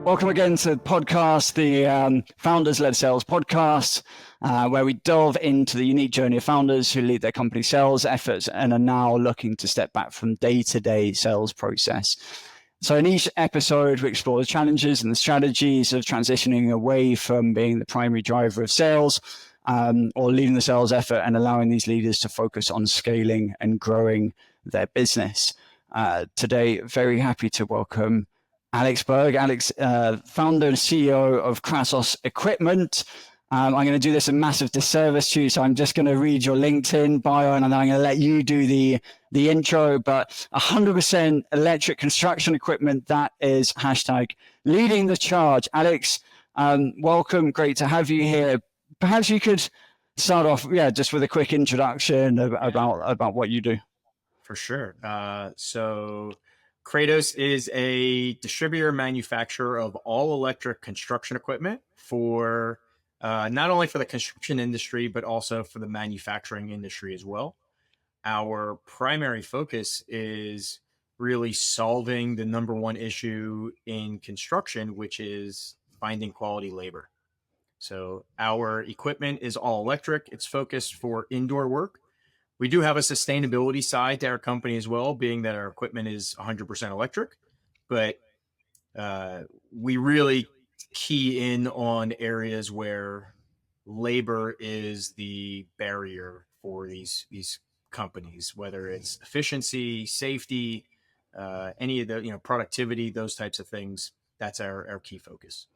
Welcome again to the podcast, the Founders-Led Sales podcast, where we delve into the unique journey of founders who lead their company sales efforts and are now looking to step back from day-to-day sales process. So in each episode, we explore the challenges and the strategies of transitioning away from being the primary driver of sales or leading the sales effort and allowing these leaders to focus on scaling and growing their business. Today, very happy to welcome Alex Berg. Alex, founder and CEO of Kratos Equipment. I'm going to do this a massive disservice to you, so I'm just going to read your LinkedIn bio and I'm going to let you do the intro. But 100% electric construction equipment, that is hashtag leading the charge. Alex, welcome. Great to have you here. Perhaps you could start off, just with a quick introduction about what you do. For sure. So Kratos is a distributor manufacturer of all electric construction equipment for not only for the construction industry, but also for the manufacturing industry as well. Our primary focus is really solving the number one issue in construction, which is finding quality labor. So our equipment is all electric. It's focused for indoor work. We do have a sustainability side to our company as well, being that our equipment is 100% electric, but we really key in on areas where labor is the barrier for these companies, whether it's efficiency, safety, any of the productivity, those types of things. That's our key focus.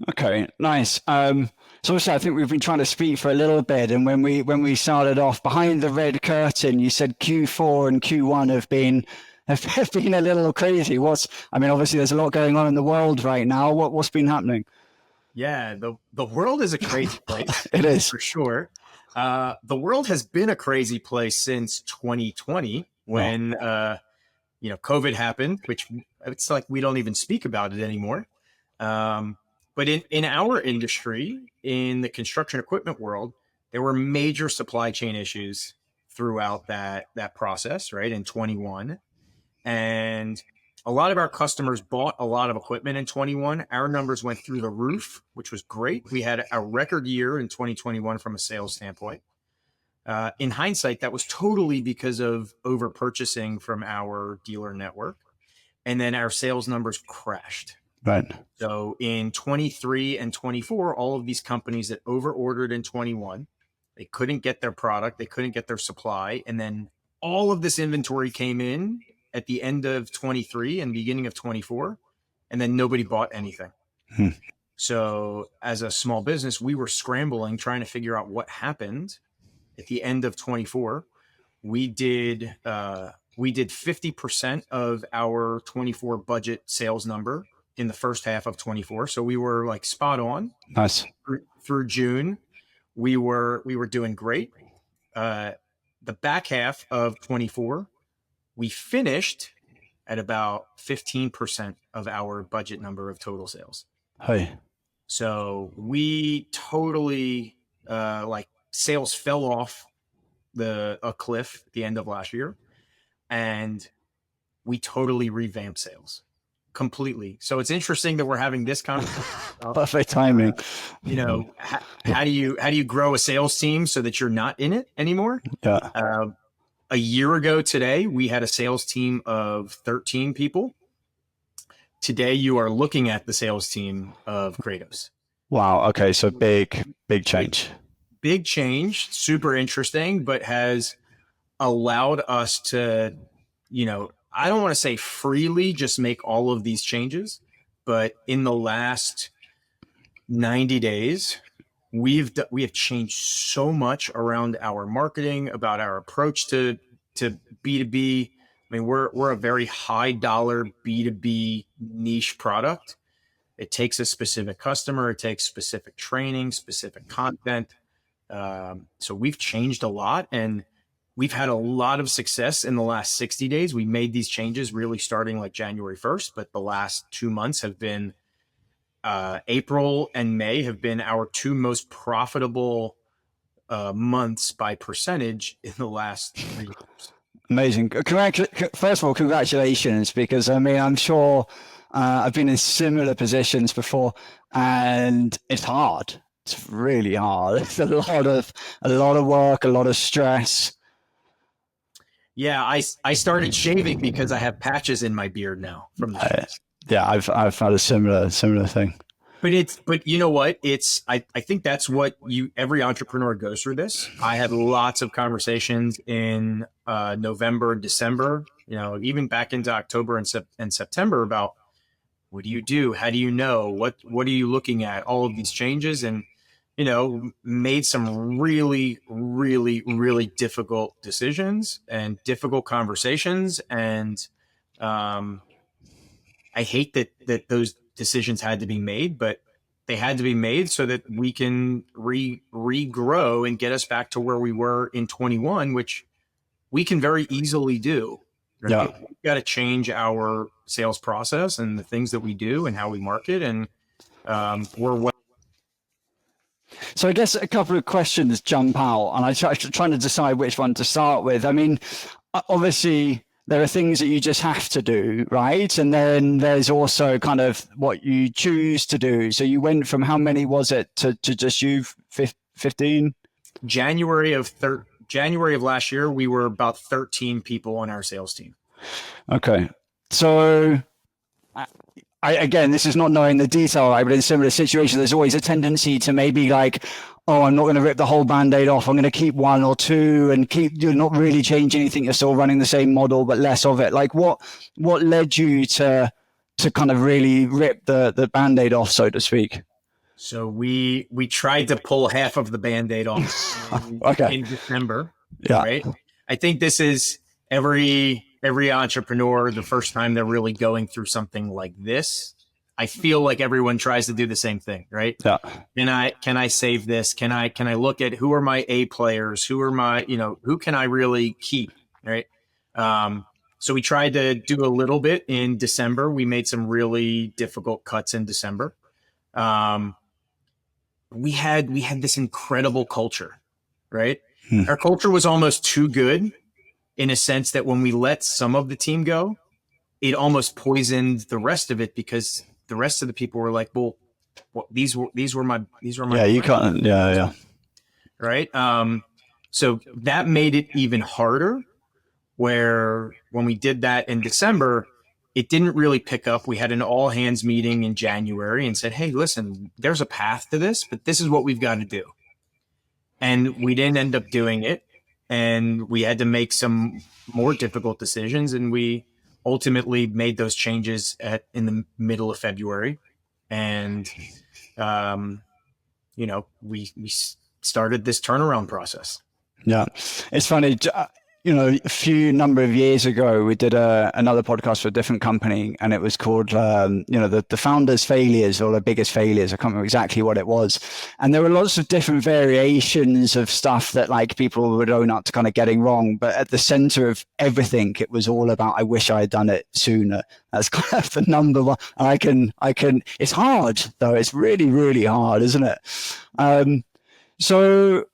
Okay, nice. So obviously, I think we've been trying to speak for a little bit, and when we started off behind the red curtain, you said Q4 and Q1 have been a little crazy. Obviously, there's a lot going on in the world right now. What's been happening? Yeah, the world is a crazy place. It is for sure. The world has been a crazy place since 2020 when COVID happened, which it's like we don't even speak about it anymore. But in our industry, in the construction equipment world, there were major supply chain issues throughout that process, right, in 21. And a lot of our customers bought a lot of equipment in 21. Our numbers went through the roof, which was great. We had a record year in 2021 from a sales standpoint. In hindsight, that was totally because of over purchasing from our dealer network. And then our sales numbers crashed. Right. So in 23 and 24, all of these companies that over ordered in 21, they couldn't get their product, they couldn't get their supply. And then all of this inventory came in at the end of 23 and beginning of 24, and then nobody bought anything. So as a small business, we were scrambling, trying to figure out what happened. At the end of 24, we did 50% of our 24 budget sales number in the first half of 24. So we were like spot on. Nice. Through June, we were doing great. The back half of 24, we finished at about 15% of our budget number of total sales. Hey. So we totally sales fell off a cliff at the end of last year, and we totally revamped sales completely. So it's interesting that we're having this conversation. Perfect timing. How do you grow a sales team so that you're not in it anymore? Yeah. A year ago today, we had a sales team of 13 people. Today, you are looking at the sales team of Kratos. Wow. Okay. So big change. Big change, super interesting, but has allowed us to, I don't want to say freely just make all of these changes, but in the last 90 days, we have changed so much around our marketing, about our approach to B2B. I mean, we're a very high dollar B2B niche product. It takes a specific customer, it takes specific training, specific content. So we've changed a lot, and we've had a lot of success in the last 60 days. We made these changes really starting like January 1st, but the last 2 months have been April and May have been our two most profitable months by percentage in the last 3 years. Amazing. First of all, congratulations, because I'm sure I've been in similar positions before, and it's hard. It's really hard. It's a lot of work, a lot of stress. Yeah, I started shaving because I have patches in my beard now from the Uh, stress. yeah, I've had a similar thing. But you know what? I think that's what you every entrepreneur goes through this. I had lots of conversations in November and December, even back into October and September about what do you do? How do you know? What are you looking at? All of these changes and made some really, really, really difficult decisions and difficult conversations. And um, I hate that those decisions had to be made, but they had to be made so that we can regrow and get us back to where we were in 21, which we can very easily do. Yeah. Right? We've got to change our sales process and the things that we do and how we market, and we're So I guess a couple of questions jump out, and trying to decide which one to start with. I mean, obviously there are things that you just have to do, right? And then there's also kind of what you choose to do. So you went from how many was it to just you 15? January of last year, we were about 13 people on our sales team. Okay. So again, this is not knowing the detail, right? But in similar situations, there's always a tendency to maybe like, oh, I'm not going to rip the whole band-aid off. I'm going to keep one or two and you're not really changing anything. You're still running the same model, but less of it. Like what led you to kind of really rip the band-aid off, so to speak? So we tried to pull half of the Band-Aid off in December. Yeah. Right. I think this is every entrepreneur, the first time they're really going through something like this. I feel like everyone tries to do the same thing, right? Yeah. Can I save this? Can I look at who are my A players? Who are my, who can I really keep? Right. So we tried to do a little bit in December. We made some really difficult cuts in December. We had this incredible culture, right? Our culture was almost too good in a sense that when we let some of the team go, it almost poisoned the rest of it because the rest of the people were like, well, these were my yeah, you can't. Yeah. Right. So that made it even harder where when we did that in December, it didn't really pick up. We had an all hands meeting in January and said, hey, listen, there's a path to this, but this is what we've got to do. And we didn't end up doing it. And we had to make some more difficult decisions. And we ultimately made those changes in the middle of February. And, we started this turnaround process. Yeah. It's funny. A few number of years ago, we did another podcast for a different company, and it was called, the founders' failures or the biggest failures. I can't remember exactly what it was. And there were lots of different variations of stuff that like people would own up to kind of getting wrong. But at the center of everything, it was all about, I wish I had done it sooner. That's kind of the number one. I can, it's hard though. It's really, really hard, isn't it? So,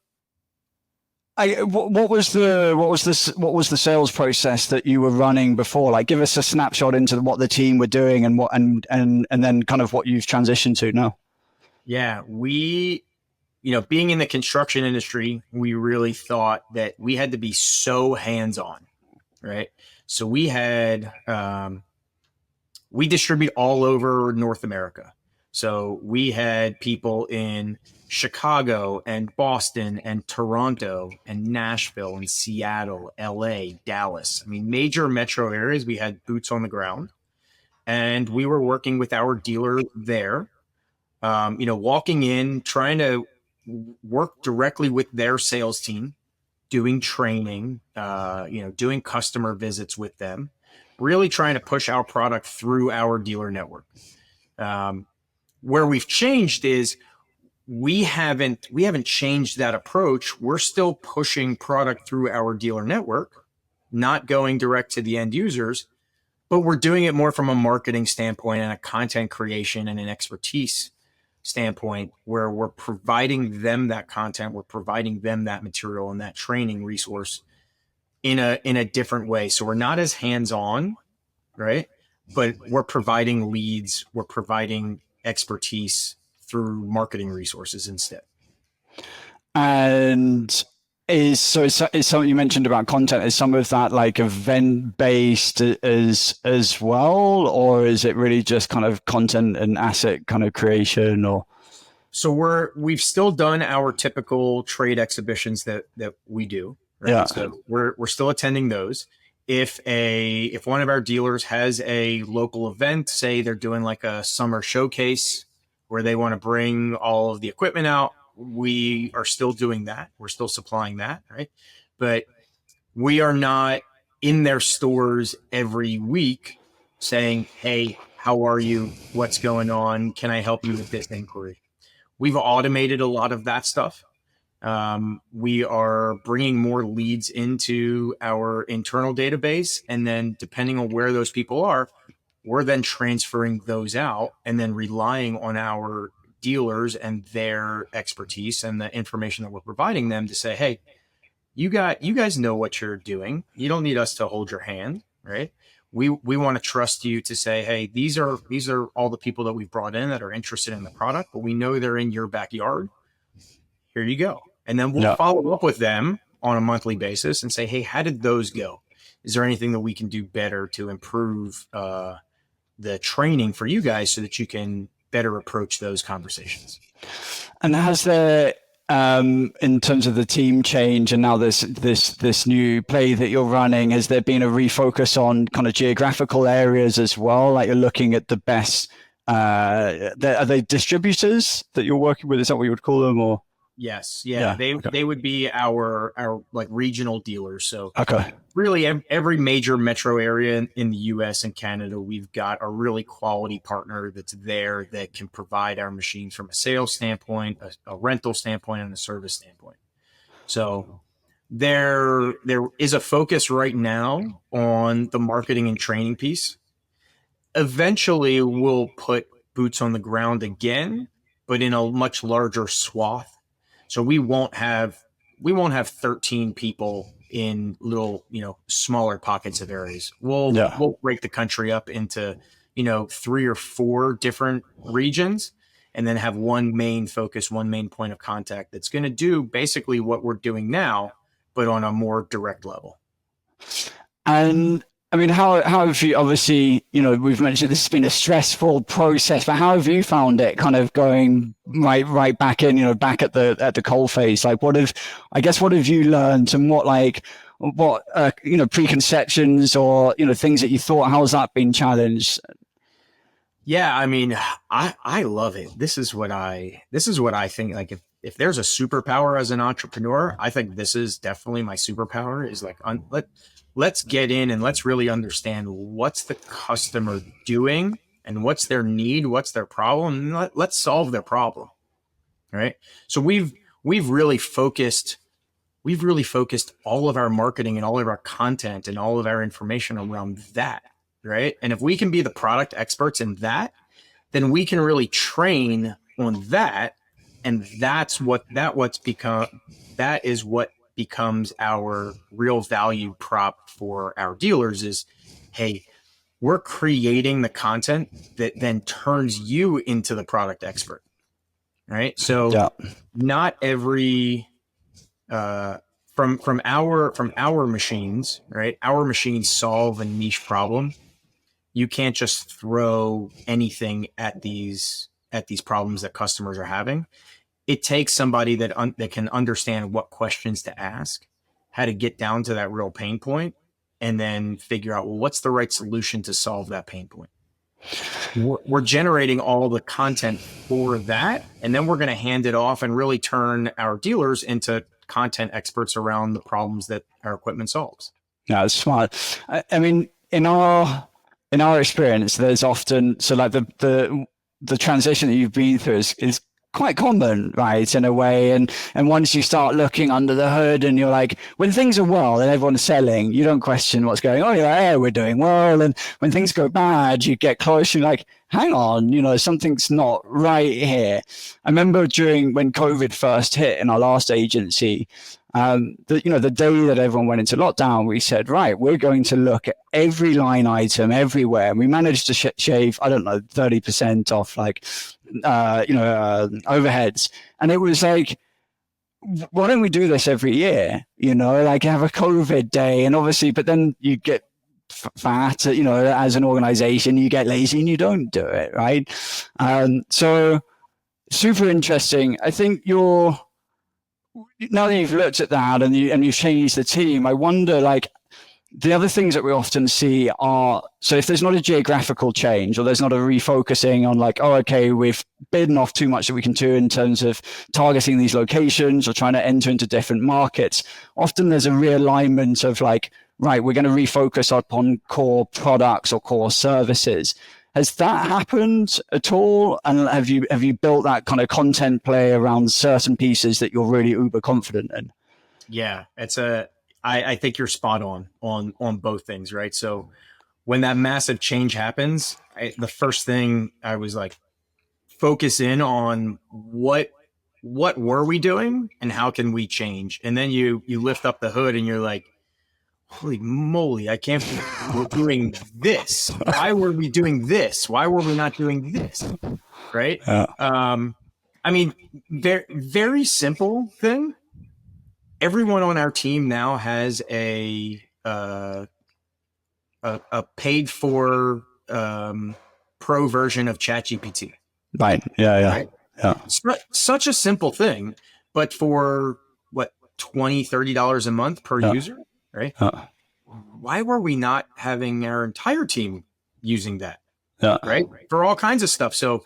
what was the sales process that you were running before? Like, give us a snapshot into what the team were doing and and then kind of what you've transitioned to now. Yeah, we, being in the construction industry, we really thought that we had to be so hands-on, right? So we had we distribute all over North America. So we had people in Chicago and Boston and Toronto and Nashville and Seattle, LA, Dallas. I mean, major metro areas, we had boots on the ground. And we were working with our dealer there, walking in, trying to work directly with their sales team, doing training, doing customer visits with them, really trying to push our product through our dealer network. Where we've changed is we haven't changed that approach. We're still pushing product through our dealer network, not going direct to the end users, but we're doing it more from a marketing standpoint and a content creation and an expertise standpoint where we're providing them that content, we're providing them that material and that training resource in a different way. So we're not as hands-on, right? but we're providing leads, we're providing expertise through marketing resources instead. And is something you mentioned about content, is some of that like event based as well, or is it really just kind of content and asset kind of creation? Or So we've still done our typical trade exhibitions that we do, right? yeah, So we're still attending those. If one of our dealers has a local event, say they're doing like a summer showcase where they want to bring all of the equipment out, we are still doing that. We're still supplying that, right? But we are not in their stores every week saying, "Hey, how are you? What's going on? Can I help you with this inquiry?" We've automated a lot of that stuff. We are bringing more leads into our internal database. And then depending on where those people are, we're then transferring those out and then relying on our dealers and their expertise and the information that we're providing them to say, hey, you guys know what you're doing. You don't need us to hold your hand, right? We want to trust you to say, hey, these are all the people that we've brought in that are interested in the product, but we know they're in your backyard. Here you go. And then we'll follow up with them on a monthly basis and say, hey, how did those go? Is there anything that we can do better to improve the training for you guys so that you can better approach those conversations? And has there, in terms of the team change and now this new play that you're running, has there been a refocus on kind of geographical areas as well? Like you're looking at the best, are they distributors that you're working with? Is that what you would call them? Or Yes, yeah, they would be our like regional dealers. So okay, really every major metro area in the US and Canada, we've got a really quality partner that's there that can provide our machines from a sales standpoint, a rental standpoint, and a service standpoint. So there is a focus right now on the marketing and training piece. Eventually we'll put boots on the ground again, but in a much larger swath. So we won't have 13 people in little, smaller pockets of areas. We'll break the country up into, 3 or 4 different regions and then have one main focus, one main point of contact that's going to do basically what we're doing now, but on a more direct level. And I mean, how have you, obviously, we've mentioned this has been a stressful process, but how have you found it kind of going right back in, back at the coal face? Like what have you learned, and what preconceptions or, things that you thought, how has that been challenged? Yeah, I mean, I love it. This is what I think. Like if there's a superpower as an entrepreneur, I think this is definitely my superpower. Is like let's get in and let's really understand what's the customer doing and what's their need, what's their problem, and let's solve their problem. Right. So we've really focused all of our marketing and all of our content and all of our information around that. Right. And if we can be the product experts in that, then we can really train on that. And that is what becomes our real value prop for our dealers is, hey, we're creating the content that then turns you into the product expert. Right. So not every, from our machines, right? Our machines solve a niche problem. You can't just throw anything at these problems that customers are having. It takes somebody that can understand what questions to ask, how to get down to that real pain point, and then figure out, well, what's the right solution to solve that pain point. We're generating all the content for that, and then we're going to hand it off and really turn our dealers into content experts around the problems that our equipment solves. Yeah, it's smart. I mean, in our experience, there's often like the transition that you've been through is quite common, right, in a way. And once you start looking under the hood and you're like, when things are well and everyone's selling, you don't question what's going on. You're like, hey, we're doing well. And when things go bad, you get close. You're like, hang on, something's not right here. I remember when COVID first hit in our last agency, The day that everyone went into lockdown, we said, right, we're going to look at every line item everywhere. And we managed to shave, I don't know, 30% off overheads. And it was like, why don't we do this every year? Like have a COVID day, and obviously, but then you get fat, as an organization, you get lazy and you don't do it, right? So super interesting. I think now that you've looked at that and you've changed the team, I wonder, like, the other things that we often see are, so if there's not a geographical change or there's not a refocusing on like, oh, okay, we've bitten off too much that we can do in terms of targeting these locations or trying to enter into different markets, often there's a realignment of like, right, we're going to refocus upon core products or core services. Has that happened at all? And have you built that kind of content play around certain pieces that you're really uber confident in? Yeah, I think you're spot on both things, right? So when that massive change happens, the first thing I was like, focus in on what were we doing and how can we change? And then you lift up the hood and you're like, holy moly, I can't believe we're doing this. Why were we doing this? Why were we not doing this? Right? Yeah. I mean, very, very simple thing. Everyone on our team now has a paid for pro version of ChatGPT. Right. Yeah. Right? Yeah. Such a simple thing, but for what, $20-$30 a month per user, right? Why were we not having our entire team using that? Yeah. Right? For all kinds of stuff. So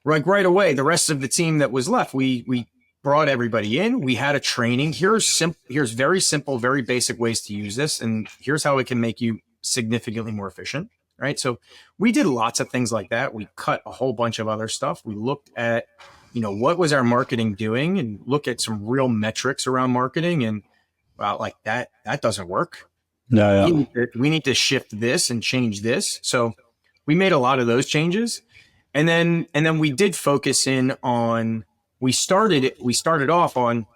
like right away, the rest of the team that was left, we brought everybody in. We had a training. Here's very simple, very basic ways to use this. And here's how it can make you significantly more efficient. Right. So we did lots of things like that. We cut a whole bunch of other stuff. We looked at, what was our marketing doing, and look at some real metrics around marketing, and like that doesn't work. Yeah. We need to shift this and change this. So we made a lot of those changes. And then we did focus in on, we started off on,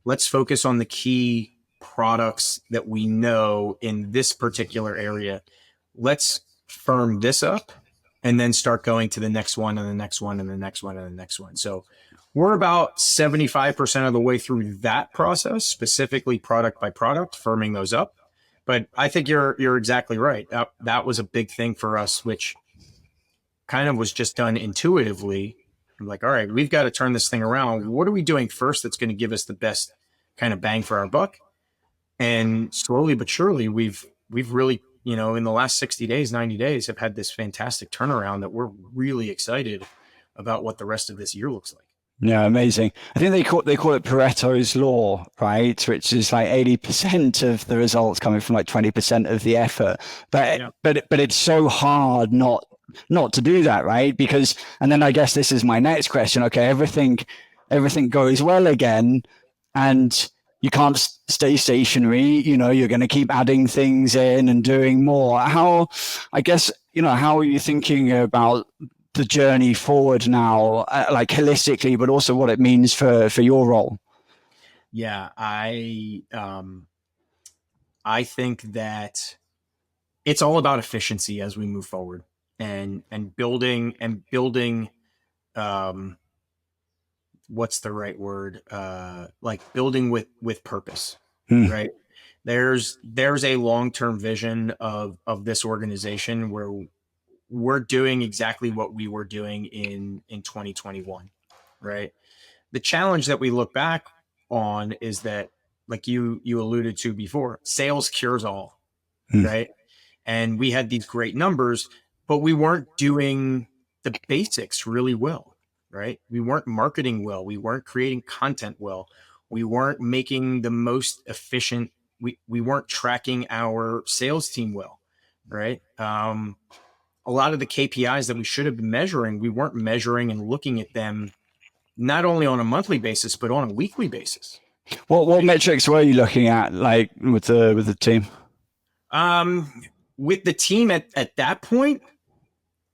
let's focus on the key products that we know in this particular area. Let's firm this up and then start going to the next one and the next one and the next one and the next one. So we're about 75% of the way through that process, specifically product by product, firming those up. But I think you're exactly right. That was a big thing for us, which kind of was just done intuitively. I'm like, all right, we've got to turn this thing around. What are we doing first that's going to give us the best kind of bang for our buck? And slowly but surely, we've really, in the last 60 days, 90 days, have had this fantastic turnaround that we're really excited about what the rest of this year looks like. Yeah, amazing. I think they call it Pareto's law, right? Which is like 80% of the results coming from like 20% of the effort. But it's so hard not to do that, right? Because, and then I guess this is my next question. Okay, everything goes well again, and you can't stay stationary. You're going to keep adding things in and doing more. How are you thinking about the journey forward now, like holistically, but also what it means for your role? Yeah, I think that it's all about efficiency as we move forward, and building what's the right word? Like building with purpose, right? There's a long-term vision of this organization where we're doing exactly what we were doing in 2021, right? The challenge that we look back on is that, like you alluded to before, sales cures all, right? And we had these great numbers, but we weren't doing the basics really well, right? We weren't marketing well. We weren't creating content well. We weren't making the most efficient. We weren't tracking our sales team well, right? A lot of the KPIs that we should have been measuring, we weren't measuring and looking at them not only on a monthly basis, but on a weekly basis. What metrics were you looking at, like with the team? With the team at that point,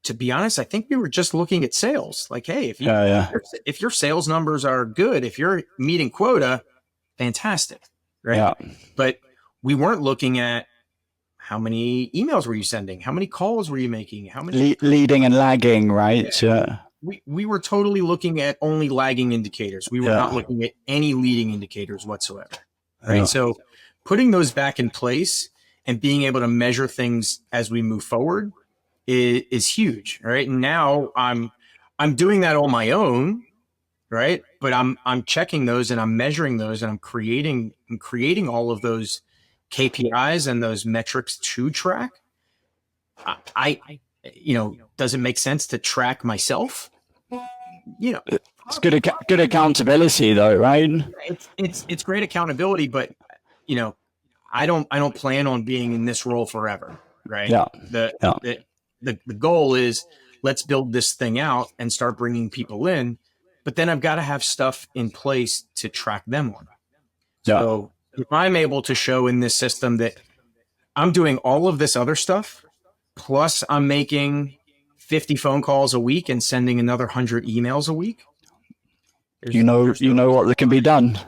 to be honest, I think we were just looking at sales. Like, hey, if your sales numbers are good, if you're meeting quota, fantastic. right? Yeah. But we weren't looking at how many emails were you sending? How many calls were you making? How many Leading and lagging, right? Yeah. we were totally looking at only lagging indicators. We were not Yeah. looking at any leading indicators whatsoever. Right. Yeah. So putting those back in place and being able to measure things as we move forward is huge. Right. And now I'm doing that on my own. Right. But I'm checking those and I'm measuring those and I'm creating all of those KPIs and those metrics to track. Does it make sense to track myself? You know, It's good accountability though, right? it's great accountability, but you know, I don't plan on being in this role forever, right? Yeah. The Yeah. the goal is let's build this thing out and start bringing people in, but then I've got to have stuff in place to track them on. Yeah. So if I'm able to show in this system that I'm doing all of this other stuff, plus I'm making 50 phone calls a week and sending another 100 emails a week, You know what that can be done.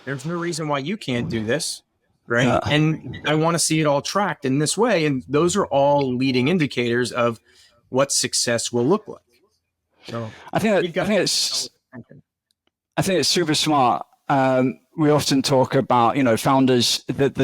there's no reason why you can't do this, right? Yeah. And I want to see it all tracked in this way. And those are all leading indicators of what success will look like. So I think it's super smart. We often talk about, founders that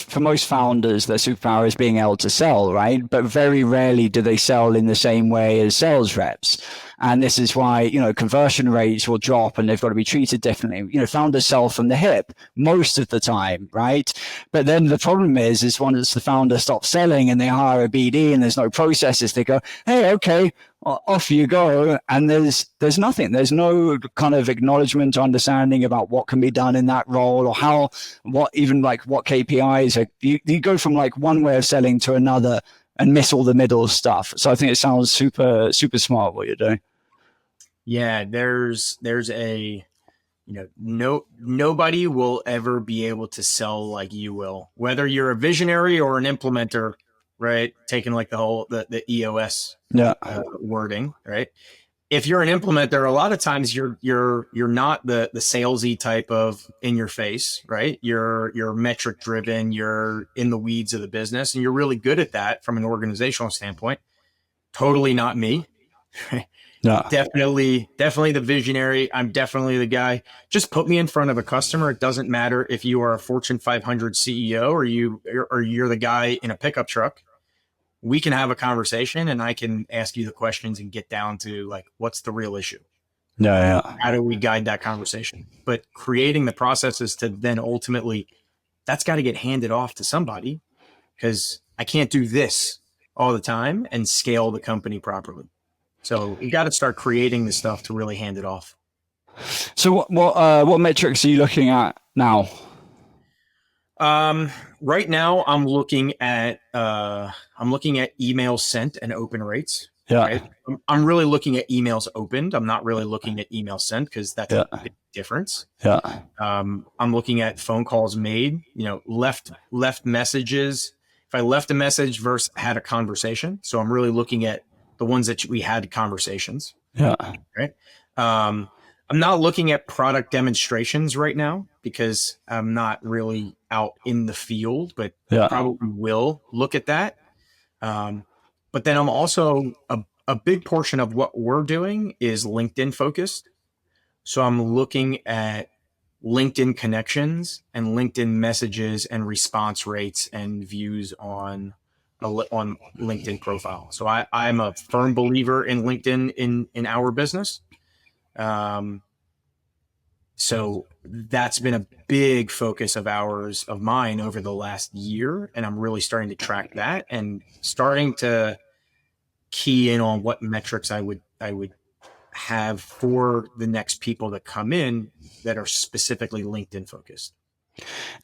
for most founders, their superpower is being able to sell, right? But very rarely do they sell in the same way as sales reps. And this is why, conversion rates will drop and they've got to be treated differently. Founders sell from the hip most of the time, right? But then the problem is once the founder stops selling and they hire a BD and there's no processes, they go, hey, okay, off you go. And there's nothing. There's no kind of acknowledgement or understanding about what can be done in that role or what KPIs are. You go from like one way of selling to another and miss all the middle stuff. So I think it sounds super, super smart what you're doing. Yeah, there's a nobody will ever be able to sell like you will, whether you're a visionary or an implementer, right? Taking like the EOS wording, right? If you're an implementer, a lot of times you're not the salesy type of in your face, right? You're metric driven, you're in the weeds of the business, and you're really good at that from an organizational standpoint. Totally not me. Yeah. Definitely the visionary. I'm definitely the guy. Just put me in front of a customer. It doesn't matter if you are a Fortune 500 CEO or you're the guy in a pickup truck. We can have a conversation and I can ask you the questions and get down to like, what's the real issue? Yeah. How do we guide that conversation? But creating the processes to then ultimately, that's got to get handed off to somebody because I can't do this all the time and scale the company properly. So you got to start creating the stuff to really hand it off. So what metrics are you looking at now? Right now I'm looking at emails sent and open rates. Yeah. Right? I'm really looking at emails opened. I'm not really looking at emails sent because that's a big difference. Yeah. I'm looking at phone calls made, left messages. If I left a message versus had a conversation. So I'm really looking at the ones that we had conversations. Yeah. Right. I'm not looking at product demonstrations right now because I'm not really out in the field, but probably will look at that. But then I'm also a big portion of what we're doing is LinkedIn focused. So I'm looking at LinkedIn connections and LinkedIn messages and response rates and views on LinkedIn profile. So I'm a firm believer in LinkedIn in our business. So that's been a big focus of mine over the last year. And I'm really starting to track that and starting to key in on what metrics I would have for the next people that come in that are specifically LinkedIn focused.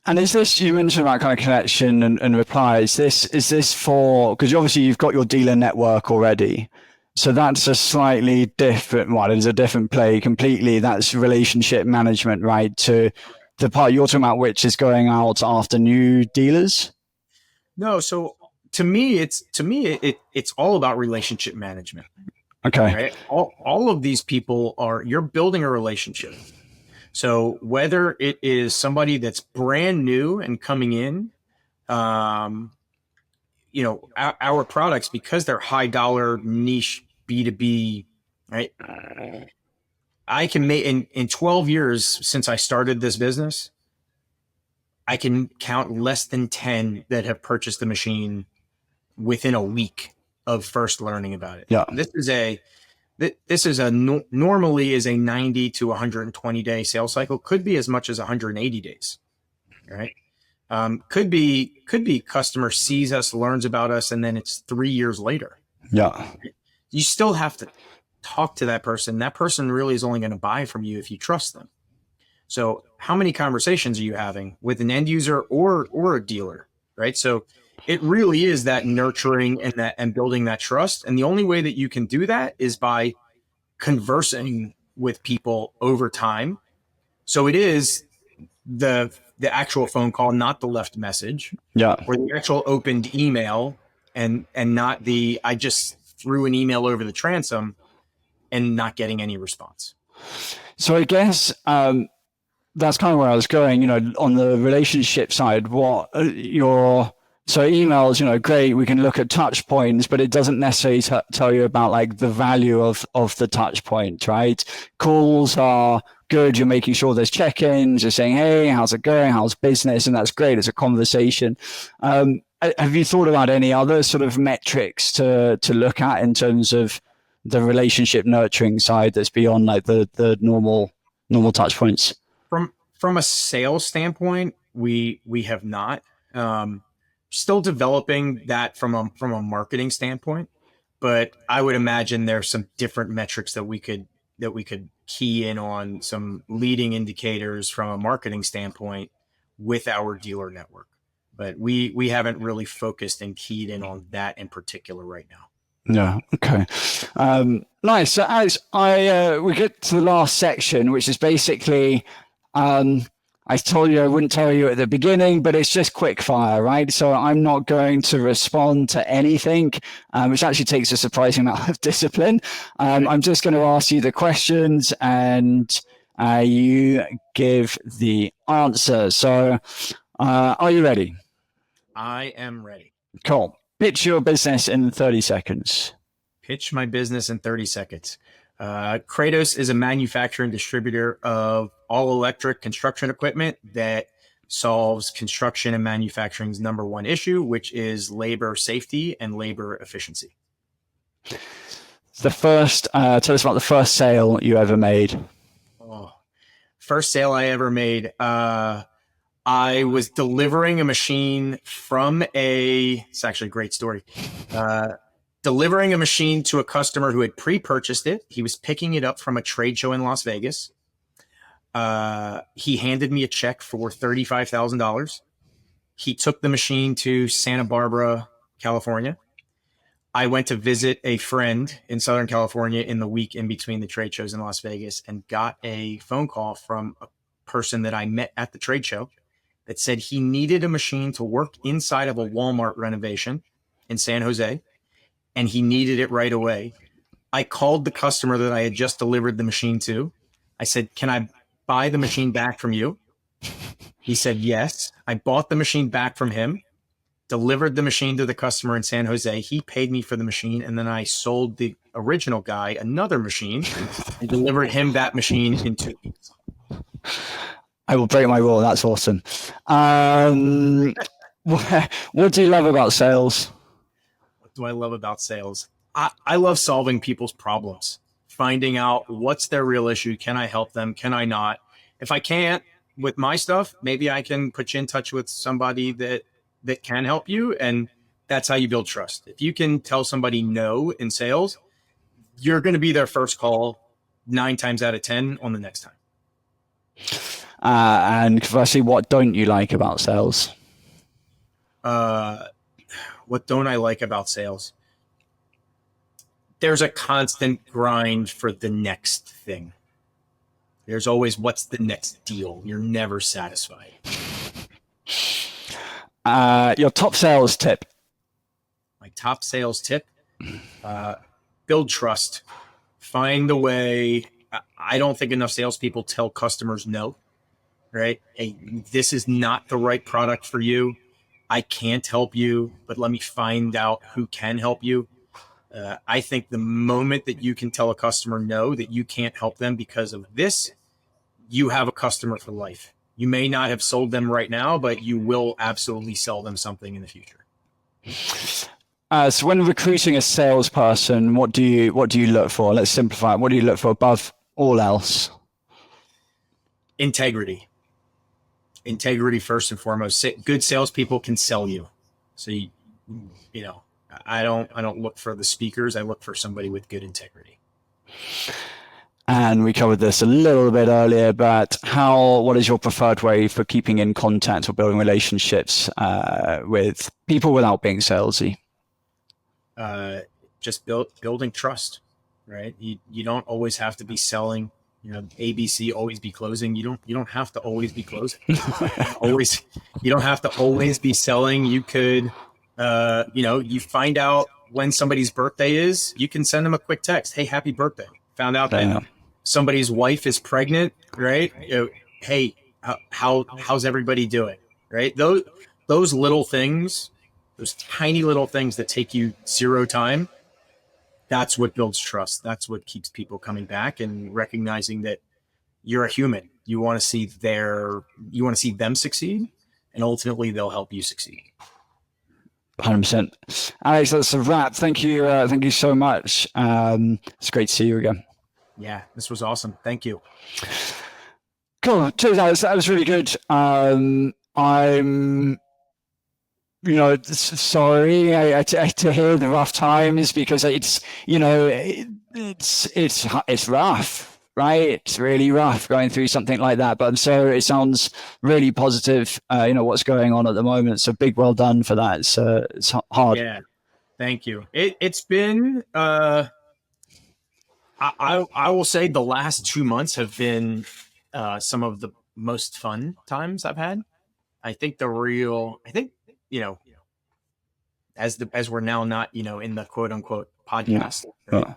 And is this, you mentioned about kind of connection and reply, is this for, because obviously you've got your dealer network already. So that's a slightly different one. It's a different play completely. That's relationship management, right? To the part you're talking about, which is going out after new dealers. No. So to me, it's all about relationship management. Okay. Right. All of these people you're building a relationship. So whether it is somebody that's brand new and coming in, um, our products, because they're high dollar niche B2B, right? I can make in 12 years since I started this business, I can count less than 10 that have purchased the machine within a week of first learning about it. Yeah. Normally is a 90 to 120 day sales cycle, could be as much as 180 days. Right. Could be customer sees us, learns about us, and then it's 3 years later. Yeah. You still have to talk to that person. That person really is only going to buy from you if you trust them. So how many conversations are you having with an end user or a dealer, right? So it really is that nurturing and building that trust. And the only way that you can do that is by conversing with people over time. So it is the actual phone call, not the left message, Yeah. or the actual opened email, and not the I just threw an email over the transom and not getting any response. So I guess that's kind of where I was going. On the relationship side, what so emails, great. We can look at touch points, but it doesn't necessarily tell you about like the value of the touch point, right? Calls are good. You're making sure there's check-ins. You're saying, hey, how's it going? How's business? And that's great. It's a conversation. Have you thought about any other sort of metrics to look at in terms of the relationship nurturing side that's beyond like the normal touch points? From a sales standpoint, we have not. Still developing that from a marketing standpoint, but I would imagine there's some different metrics that we could key in on, some leading indicators from a marketing standpoint with our dealer network. But we haven't really focused and keyed in on that in particular right now. Yeah. Okay. Nice. So as we get to the last section, which is basically, I told you I wouldn't tell you at the beginning, but it's just quick fire, right? So I'm not going to respond to anything, which actually takes a surprising amount of discipline. I'm just going to ask you the questions and you give the answer. So are you ready? I am ready. Cool. Pitch your business in 30 seconds. Pitch my business in 30 seconds. Kratos is a manufacturer and distributor of all-electric construction equipment that solves construction and manufacturing's number one issue, which is labor safety and labor efficiency. Tell us about the first sale you ever made. First sale I ever made. I was delivering a machine from it's actually a great story. Delivering a machine to a customer who had pre-purchased it. He was picking it up from a trade show in Las Vegas. He handed me a check for $35,000. He took the machine to Santa Barbara, California. I went to visit a friend in Southern California in the week in between the trade shows in Las Vegas and got a phone call from a person that I met at the trade show that said he needed a machine to work inside of a Walmart renovation in San Jose, and he needed it right away. I called the customer that I had just delivered the machine to. I said, can I buy the machine back from you? He said, yes. I bought the machine back from him, delivered the machine to the customer in San Jose. He paid me for the machine, and then I sold the original guy another machine and delivered him that machine in 2 weeks. I will break my rule. That's awesome. What do you love about sales? What do I love about sales? I love solving people's problems, finding out what's their real issue. Can I help them? Can I not? If I can't with my stuff, maybe I can put you in touch with somebody that can help you. And that's how you build trust. If you can tell somebody no in sales, you're going to be their first call 9 times out of 10 on the next time. And firstly, what don't you like about sales? What don't I like about sales? There's a constant grind for the next thing. There's always what's the next deal. You're never satisfied. Your top sales tip. My top sales tip, build trust. Find a way I don't think enough salespeople tell customers no, right? Hey, this is not the right product for you. I can't help you, but let me find out who can help you. I think the moment that you can tell a customer no, that you can't help them because of this, you have a customer for life. You may not have sold them right now, but you will absolutely sell them something in the future. So when recruiting a salesperson, what do you look for? Let's simplify it. What do you look for above all else? Integrity. Integrity first and foremost. Good salespeople can sell you. So you know, I don't look for the speakers. I look for somebody with good integrity. And we covered this a little bit earlier, but what is your preferred way for keeping in contact or building relationships with people without being salesy? Just building trust, right? You don't always have to be selling. You know, ABC, always be closing. You don't have to always be closing. You don't have to always be selling. You could, you find out when somebody's birthday is, you can send them a quick text. Hey, happy birthday. Found out that somebody's wife is pregnant, right? Hey, how's everybody doing? Right? Those little things, those tiny little things that take you zero time, that's what builds trust. That's what keeps people coming back and recognizing that you're a human. You want to see them succeed, and ultimately they'll help you succeed. 100%. Alex, that's a wrap. Thank you. Thank you so much. It's great to see you again. Yeah, this was awesome. Thank you. Cool. Cheers, Alex. That was really good. I'm, sorry to hear the rough times, because it's rough, right? It's really rough going through something like that. But it sounds really positive. What's going on at the moment. So big well done for that. It's hard. Yeah, thank you. It's been. I will say the last 2 months have been some of the most fun times I've had. I think as we're now not, in the quote unquote podcast, right?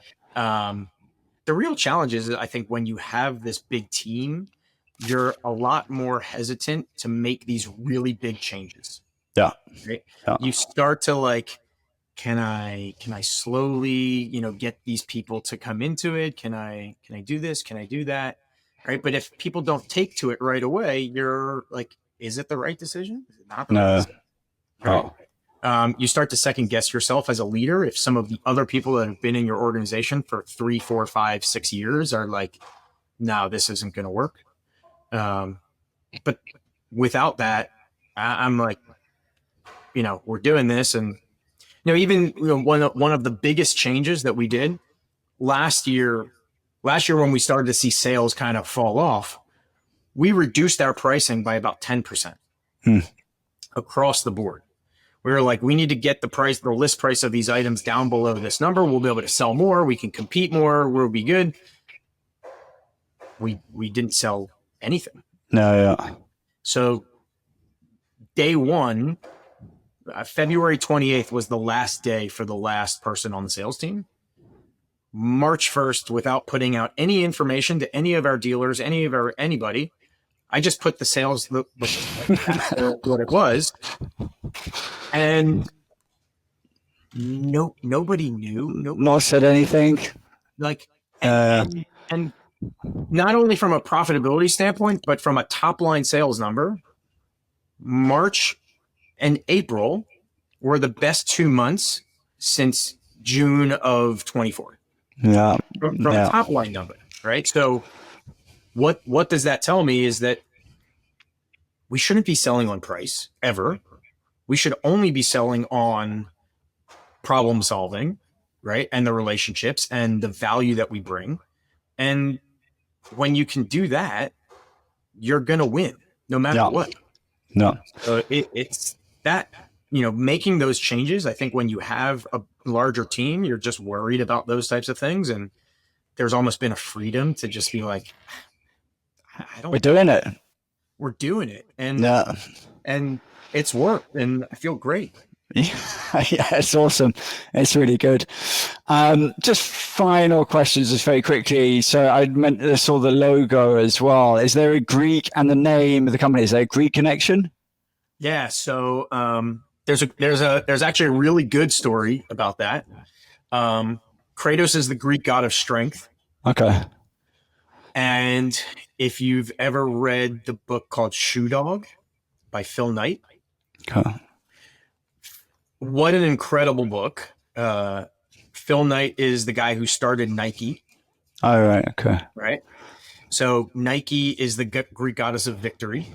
The real challenge is, I think, when you have this big team, you're a lot more hesitant to make these really big changes. Yeah. Right? Yeah. You start to can I slowly, get these people to come into it? Can I do this? Can I do that? Right. But if people don't take to it right away, you're like, is it the right decision? Is it not the right decision? Right? You start to second guess yourself as a leader. If some of the other people that have been in your organization for 3, 4, 5, 6 years are like, no, this isn't going to work. But without that, I'm like, we're doing this. And, even one of the biggest changes that we did last year when we started to see sales kind of fall off, we reduced our pricing by about 10% across the board. We were like, we need to get the list price of these items down below this number. We'll be able to sell more. We can compete more. We'll be good. We didn't sell anything. No, yeah. So day one, February 28th was the last day for the last person on the sales team. March 1st, without putting out any information to any of our dealers, anybody, I just put the sales what it was, and nobody knew. Not said anything. And not only from a profitability standpoint, but from a top line sales number, March and April were the best 2 months since June of 24. Yeah. From a top line number, right? So what does that tell me is that we shouldn't be selling on price ever. We should only be selling on problem solving, right? And the relationships and the value that we bring. And when you can do that, you're going to win no matter what. No. So it's that, making those changes. I think when you have a larger team, you're just worried about those types of things. And there's almost been a freedom to just be like, we're doing it. We're doing it. And it's worked. And I feel great. Yeah, it's awesome. It's really good. Just final questions, just very quickly. So I saw the logo as well. Is there a Greek and the name of the company? Is there a Greek connection? Yeah. So there's actually a really good story about that. Um, Kratos is the Greek god of strength, Okay. and if you've ever read the book called Shoe Dog by Phil Knight, Okay. what an incredible book. Phil Knight is the guy who started Nike, All right. Okay. right? So Nike is the Greek goddess of victory,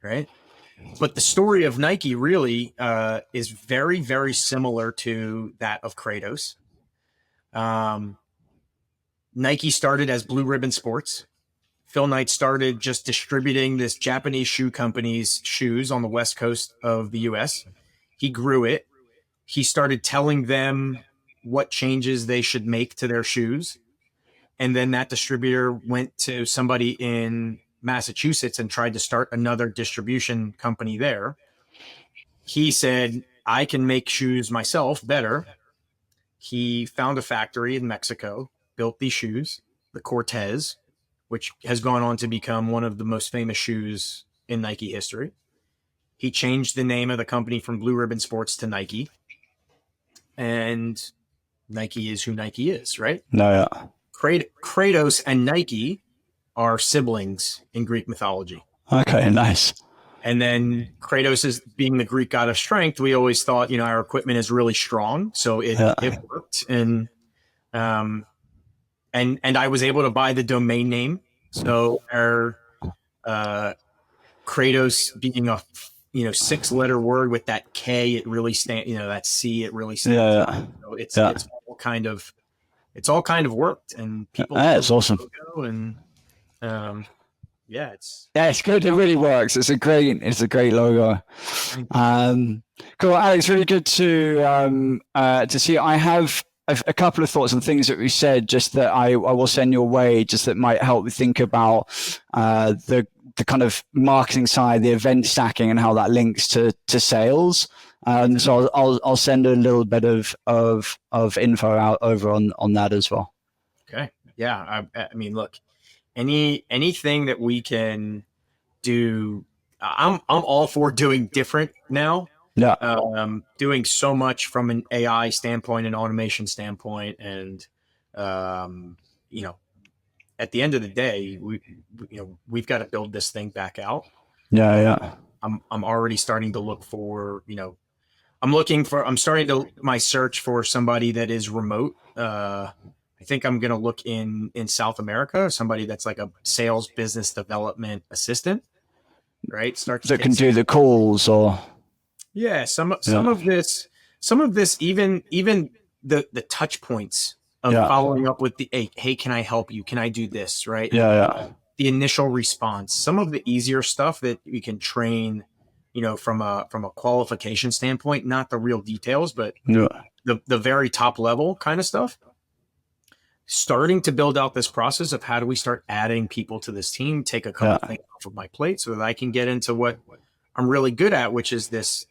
right? But the story of Nike really is very, very similar to that of Kratos. Um, Nike started as Blue Ribbon Sports. Phil Knight started just distributing this Japanese shoe company's shoes on the west coast of the US. He grew it. He started telling them what changes they should make to their shoes. And then that distributor went to somebody in Massachusetts and tried to start another distribution company there. He said, I can make shoes myself better. He found a factory in Mexico, built these shoes, the Cortez, which has gone on to become one of the most famous shoes in Nike history. He changed the name of the company from Blue Ribbon Sports to Nike. And Nike is who Nike is, right? No. Yeah. Kratos and Nike are siblings in Greek mythology. Okay. Nice. And then Kratos is being the Greek god of strength. We always thought, our equipment is really strong, so it Yeah. worked. Um, and I was able to buy the domain name. So our Kratos being a 6-letter word with that K, it really that C, it really stands. Yeah. Out. So Yeah. it's all kind of worked, and people. That's awesome. And yeah, it's good. It really works. It's a great logo. Cool, Alex. Really good to see. I have a couple of thoughts on things that we said, just that I will send your way, just that might help you think about the kind of marketing side, the event stacking, and how that links to sales. So I'll send a little bit of info out over on that as well. Okay. Yeah. I mean, look, anything that we can do, I'm all for doing different now. Yeah. Doing so much from an AI standpoint and automation standpoint, and at the end of the day, we've got to build this thing back out. Yeah. I'm already starting to look for my search for somebody that is remote. I think I'm going to look in South America, somebody that's like a sales business development assistant, right? That can do the calls or. Yeah, some of this, even the touch points of following up with the hey, can I help you? Can I do this? Right? Yeah. The initial response, some of the easier stuff that we can train, from a qualification standpoint, not the real details, but the very top level kind of stuff. Starting to build out this process of how do we start adding people to this team, take a couple things off of my plate so that I can get into what I'm really good at, which is this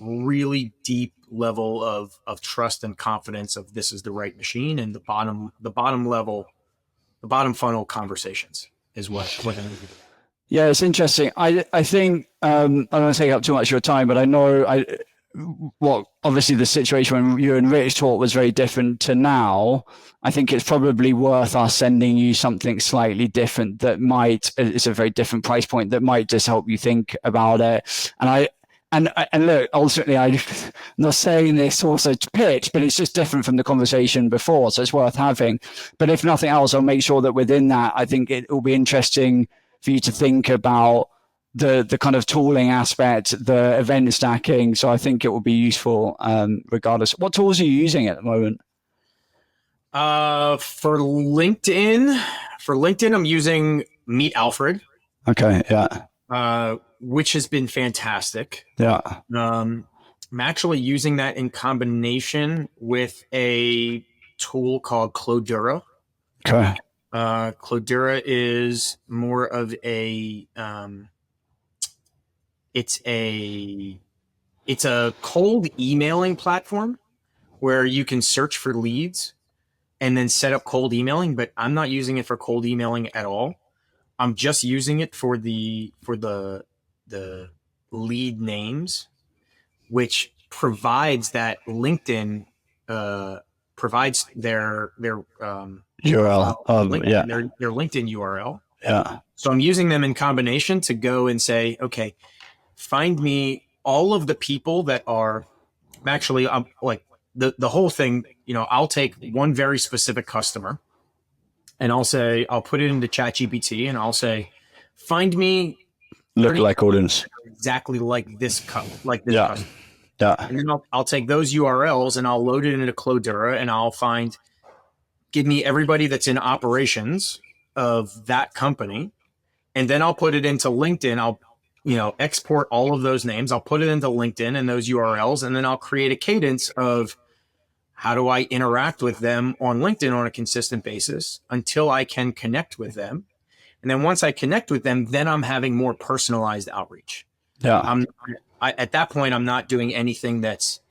really deep level of trust and confidence of this is the right machine, and the bottom level, the bottom funnel conversations is what I need to do. Yeah, it's interesting. I think I don't want to take up too much of your time, but I know obviously the situation when you and Rich talked was very different to now. I think it's probably worth us sending you something slightly different that it's a very different price point that might just help you think about it. And look, ultimately, I'm not saying this also to pitch, but it's just different from the conversation before, so it's worth having. But if nothing else, I'll make sure that within that, I think it will be interesting for you to think about the kind of tooling aspect, the event stacking. So I think it will be useful regardless. What tools are you using at the moment? For LinkedIn, I'm using Meet Alfred. Okay, yeah. Which has been fantastic. Yeah. I'm actually using that in combination with a tool called Clodura. Okay. Clodura is more of a it's a cold emailing platform where you can search for leads and then set up cold emailing, but I'm not using it for cold emailing at all. I'm just using it for the lead names, which provides that LinkedIn provides their URL. profile on Yeah. LinkedIn, their LinkedIn URL. Yeah. So I'm using them in combination to go and say, okay, find me all of the people that are actually like the whole thing. I'll take one very specific customer and I'll put it into ChatGPT and I'll say, find me Look 30 like audience. exactly like this Yeah. customer. Yeah. And then I'll take those URLs and I'll load it into Clodura and I'll give me everybody that's in operations of that company. And then I'll put it into LinkedIn. I'll, export all of those names. I'll put it into LinkedIn and those URLs. And then I'll create a cadence of how do I interact with them on LinkedIn on a consistent basis until I can connect with them. And then once I connect with them, then I'm having more personalized outreach. Yeah. At that point, I'm not doing anything that's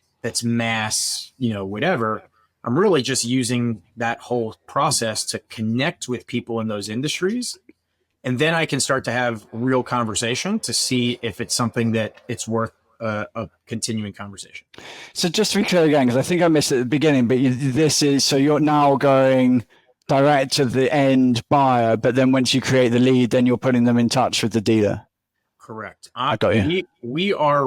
mass, whatever. I'm really just using that whole process to connect with people in those industries. And then I can start to have real conversation to see if it's something that it's worth a continuing conversation. So just to be clear again, because I think I missed it at the beginning, but this is, so you're now going direct to the end buyer, but then once you create the lead, then you're putting them in touch with the dealer. Correct. I got you. We're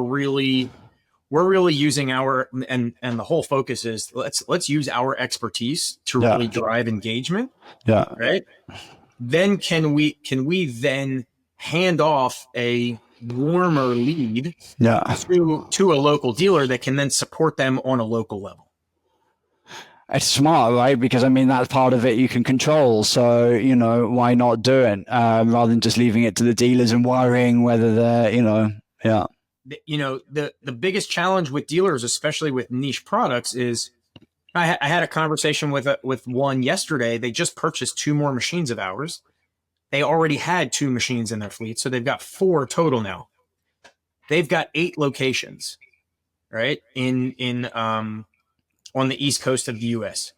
really using our and the whole focus is let's use our expertise to really drive engagement. Yeah. Right. Then can we then hand off a warmer lead to a local dealer that can then support them on a local level? It's smart, right? Because I mean, that's part of it you can control. So, why not do it rather than just leaving it to the dealers and worrying whether they're, yeah. The biggest challenge with dealers, especially with niche products, is I had a conversation with one yesterday. They just purchased 2 more machines of ours. They already had 2 machines in their fleet, so they've got 4 total now. They've got 8 locations, right? On the East Coast of the US.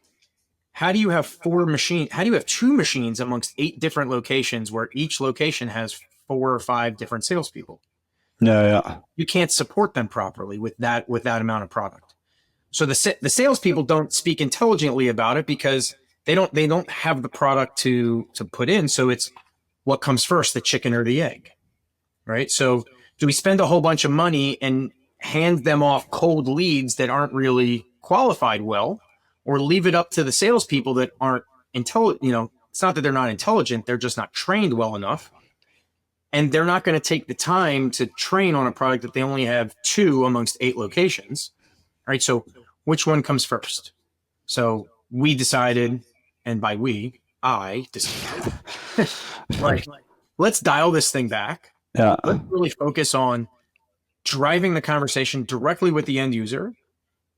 How do you have 4 machines? How do you have 2 machines amongst 8 different locations where each location has 4 or 5 different salespeople? Yeah. You can't support them properly with that amount of product. So the salespeople don't speak intelligently about it because they don't have the product to put in. So it's what comes first, the chicken or the egg, right? So do we spend a whole bunch of money and hand them off cold leads that aren't really qualified well, or leave it up to the salespeople that aren't intelligent? It's not that they're not intelligent; they're just not trained well enough, and they're not going to take the time to train on a product that they only have 2 amongst 8 locations. All right. So which one comes first? So we decided, and by we, I decided, like, let's dial this thing back. Yeah. Let's really focus on driving the conversation directly with the end user.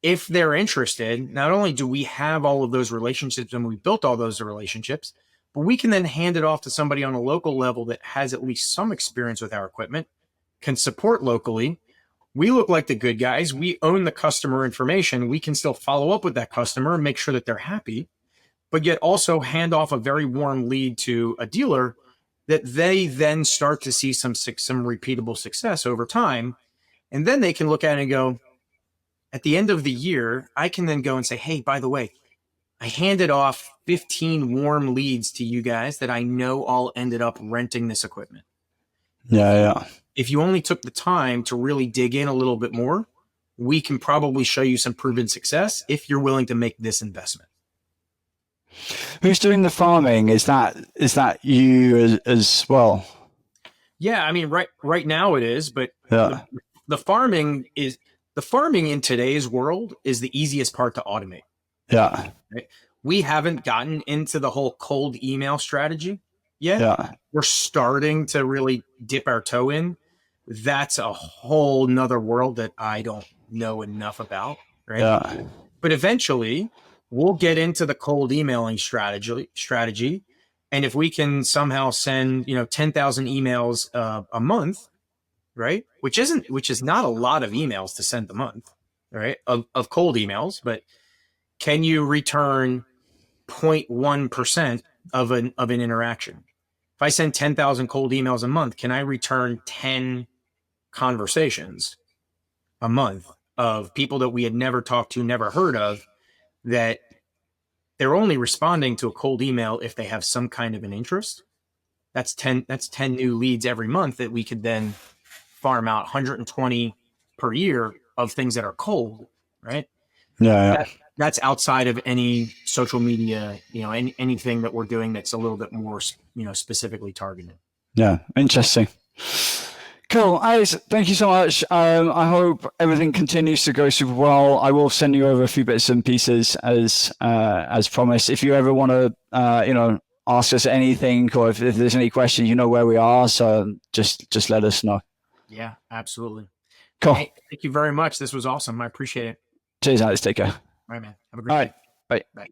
If they're interested, not only do we have all of those relationships and we built all those relationships, but we can then hand it off to somebody on a local level that has at least some experience with our equipment, can support locally. We look like the good guys. We own the customer information. We can still follow up with that customer and make sure that they're happy, but yet also hand off a very warm lead to a dealer that they then start to see some repeatable success over time. And then they can look at it and go, at the end of the year, I can then go and say, hey, by the way, I handed off 15 warm leads to you guys that I know all ended up renting this equipment. Yeah. If you only took the time to really dig in a little bit more, we can probably show you some proven success if you're willing to make this investment. Who's doing the farming? Is that you as well? Yeah, I mean, right now it is, but the farming in today's world is the easiest part to automate. Yeah. Right? We haven't gotten into the whole cold email strategy yet. Yeah. We're starting to really dip our toe in. That's a whole nother world that I don't know enough about. Right. Yeah. But eventually we'll get into the cold emailing strategy. And if we can somehow send, 10,000 emails a month, right? Which is not a lot of emails to send a month, right? Of cold emails, but can you return 0.1% of an interaction. If I send 10,000 cold emails a month, can I return 10 conversations a month of people that we had never talked to, never heard of, that they're only responding to a cold email if they have some kind of an interest? That's 10 new leads every month that we could then farm out 120 per year of things that are cold, right? Yeah. That's outside of any social media, anything that we're doing that's a little bit more, specifically targeted. Yeah. Interesting. Cool. Alex, thank you so much. I hope everything continues to go super well. I will send you over a few bits and pieces as promised. If you ever want to, ask us anything, or if there's any questions, you know where we are. So just let us know. Yeah, absolutely. Cool. Hey, thank you very much. This was awesome. I appreciate it. Cheers, Alex. Take care. All right, man. Have a great day. Bye. Bye.